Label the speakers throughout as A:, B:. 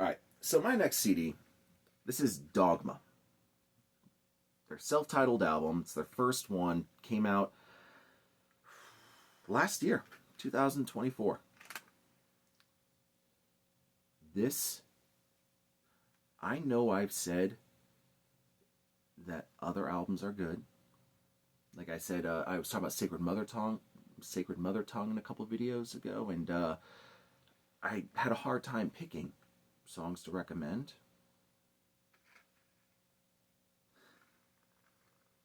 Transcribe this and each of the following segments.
A: All right, so my next CD, this is Dogma. Their self-titled album. It's their first one. Came out last year, 2024. This, I know I've said that other albums are good. Like I said, I was talking about Sacred Mother Tongue in a couple videos ago, and I had a hard time picking songs to recommend.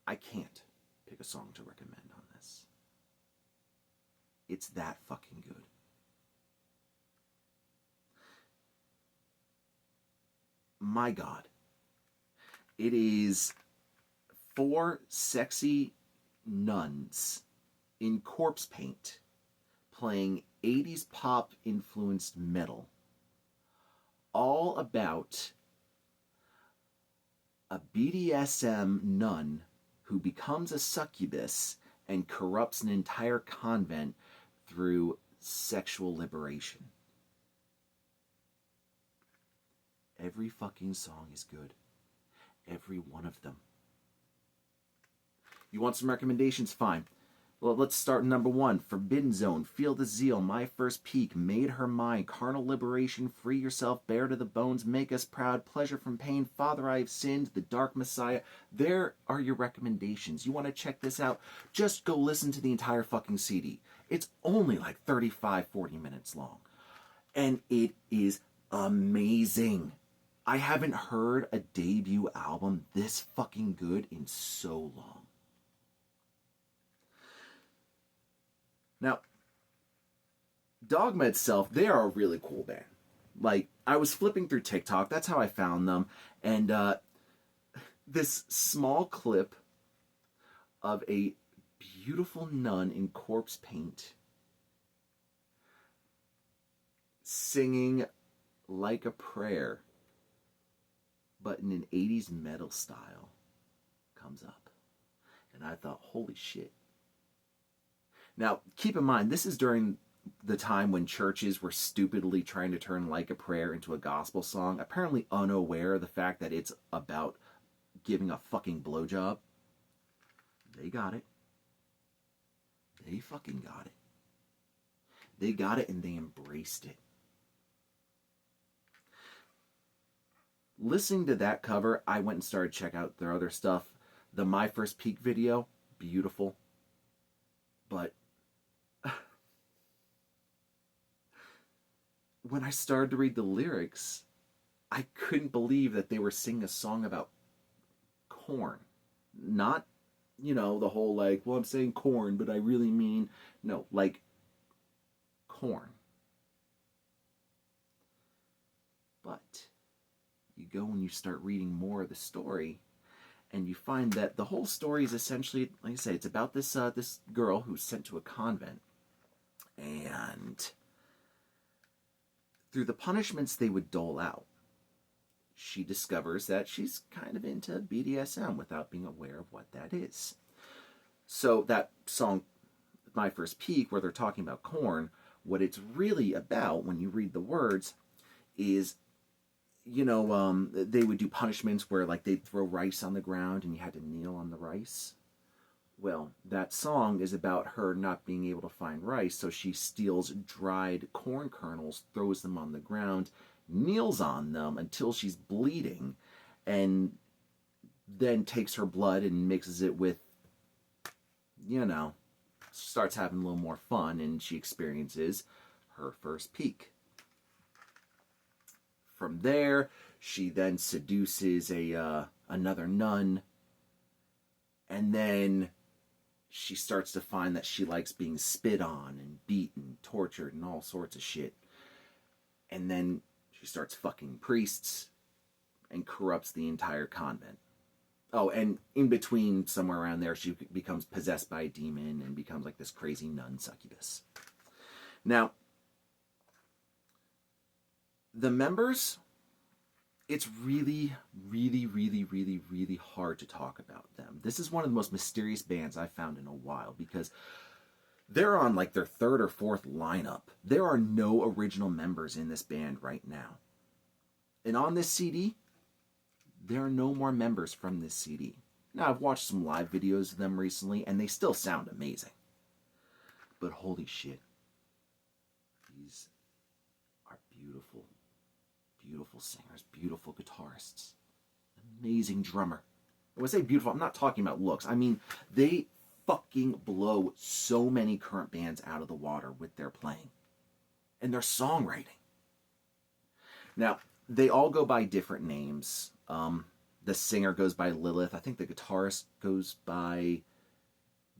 A: I can't pick a song to recommend on this. It's that fucking good. My God. It is 4 sexy nuns in corpse paint playing 80s pop influenced metal, all about a BDSM nun who becomes a succubus and corrupts an entire convent through sexual liberation. Every fucking song is good. Every one of them. You want some recommendations? Fine. Well, let's start number 1. Forbidden Zone, Feel the Zeal, My First Peak, Made Her Mine, Carnal Liberation, Free Yourself, Bare to the Bones, Make Us Proud, Pleasure from Pain, Father I Have Sinned, The Dark Messiah. There are your recommendations. You want to check this out? Just go listen to the entire fucking CD. It's only like 35, 40 minutes long. And it is amazing. I haven't heard a debut album this fucking good in so long. Now, Dogma itself, they are a really cool band. Like, I was flipping through TikTok, that's how I found them, and this small clip of a beautiful nun in corpse paint singing Like a Prayer, but in an 80s metal style, comes up. And I thought, holy shit. Now, keep in mind, this is during the time when churches were stupidly trying to turn Like a Prayer into a gospel song, apparently unaware of the fact that it's about giving a fucking blowjob. They got it. They fucking got it. They got it and they embraced it. Listening to that cover, I went and started checking out their other stuff. The My First Peak video, beautiful. But when I started to read the lyrics, I couldn't believe that they were singing a song about corn. Not, the whole like, well, I'm saying corn, but I really mean, no, like corn. But you go and you start reading more of the story, and you find that the whole story is essentially, like I say, it's about this this girl who's sent to a convent, and through the punishments they would dole out, she discovers that she's kind of into BDSM without being aware of what that is. So that song, My First Peak, where they're talking about corn, what it's really about when you read the words is, they would do punishments where like they'd throw rice on the ground and you had to kneel on the rice. Well, that song is about her not being able to find rice, so she steals dried corn kernels, throws them on the ground, kneels on them until she's bleeding, and then takes her blood and mixes it with, starts having a little more fun, and she experiences her first peak. From there, she then seduces another nun, and then she starts to find that she likes being spit on and beaten, tortured, and all sorts of shit. And then she starts fucking priests and corrupts the entire convent. Oh, and in between, somewhere around there, she becomes possessed by a demon and becomes like this crazy nun succubus. Now, the members, it's really, really, really, really, really hard to talk about them. This is one of the most mysterious bands I've found in a while because they're on like their 3rd or 4th lineup. There are no original members in this band right now. And on this CD, there are no more members from this CD. Now, I've watched some live videos of them recently, and they still sound amazing. But holy shit, these are beautiful, beautiful singers, beautiful guitarists, amazing drummer. When I say beautiful, I'm not talking about looks. I mean, they fucking blow so many current bands out of the water with their playing and their songwriting. Now, they all go by different names. The singer goes by Lilith. I think the guitarist goes by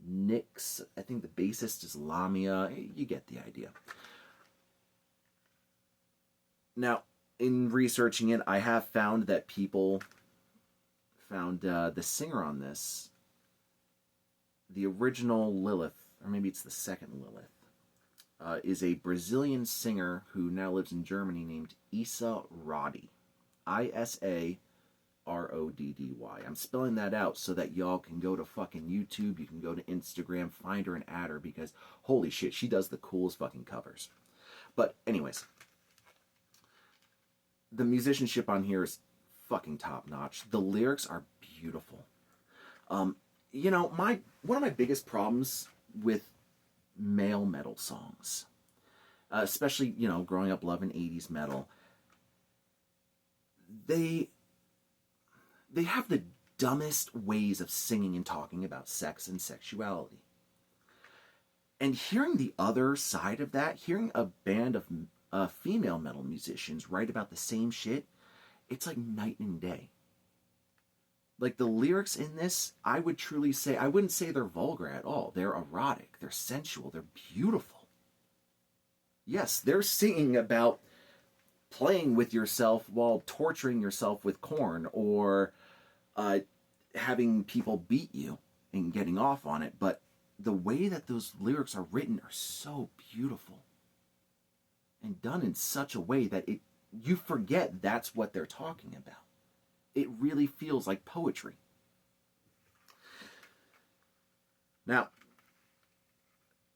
A: Nyx. I think the bassist is Lamia. You get the idea. Now, in researching it, I have found that people found the singer on this, the original Lilith, or maybe it's the second Lilith, is a Brazilian singer who now lives in Germany named Isa Roddy. Isaroddy. I'm spelling that out so that y'all can go to fucking YouTube, you can go to Instagram, find her and add her, because holy shit, she does the coolest fucking covers. But anyways, the musicianship on here is fucking top notch. The lyrics are beautiful. You know, one of my biggest problems with male metal songs, especially, you know, growing up loving 80s metal, they have the dumbest ways of singing and talking about sex and sexuality. And hearing the other side of that, hearing a band of female metal musicians write about the same shit, it's like night and day. Like, the lyrics in this, I would truly say, I wouldn't say they're vulgar at all. They're erotic, they're sensual, they're beautiful. Yes, they're singing about playing with yourself while torturing yourself with corn, or having people beat you and getting off on it, but the way that those lyrics are written are so beautiful and done in such a way that you forget that's what they're talking about. It really feels like poetry. Now,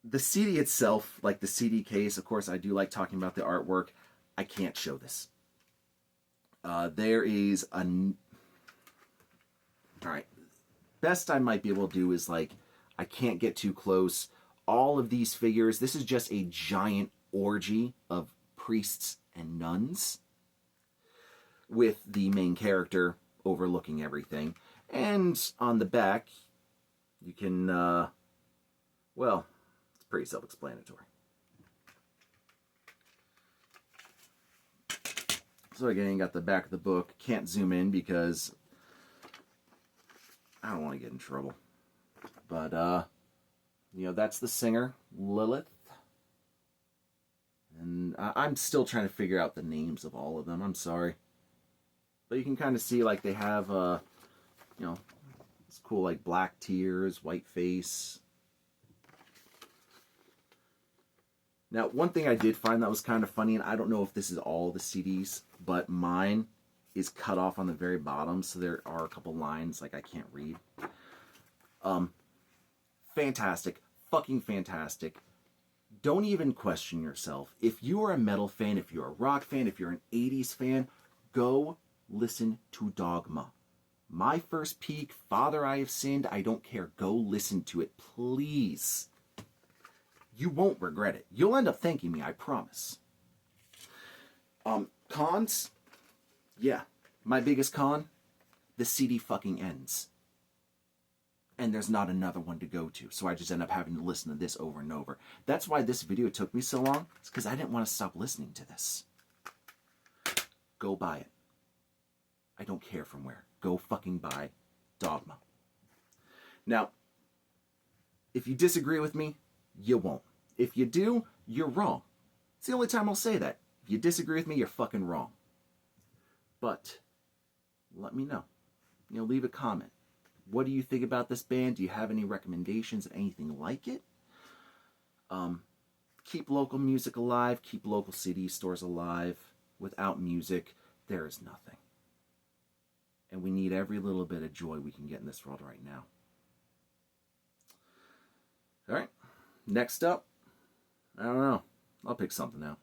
A: the CD itself, like the CD case, of course, I do like talking about the artwork. I can't show this. There is a... Alright, best I might be able to do is, like, I can't get too close. All of these figures, this is just a giant orgy of priests and nuns, with the main character overlooking everything. And on the back, you can, well, it's pretty self-explanatory. So again, you got the back of the book. Can't zoom in because I don't want to get in trouble. But, you know, that's the singer, Lilith. And I'm still trying to figure out the names of all of them. I'm sorry. But you can kind of see, like, they have, you know, it's cool, like, black tears, white face. Now, one thing I did find that was kind of funny, and I don't know if this is all the CDs, but mine is cut off on the very bottom, so there are a couple lines, like, I can't read. Fantastic. Fucking fantastic. Don't even question yourself. If you are a metal fan, if you're a rock fan, if you're an 80s fan, go listen to Dogma. My First Peak, Father I Have Sinned, I don't care. Go listen to it, please. You won't regret it. You'll end up thanking me, I promise. Cons? Yeah. My biggest con? The CD fucking ends. And there's not another one to go to, so I just end up having to listen to this over and over. That's why this video took me so long. It's because I didn't want to stop listening to this. Go buy it. I don't care from where. Go fucking buy Dogma. Now, if you disagree with me, you won't. If you do, you're wrong. It's the only time I'll say that. If you disagree with me, you're fucking wrong. But let me know. You know, leave a comment. What do you think about this band? Do you have any recommendations of anything like it? Keep local music alive. Keep local CD stores alive. Without music, there is nothing. And we need every little bit of joy we can get in this world right now. All right. Next up, I don't know. I'll pick something out.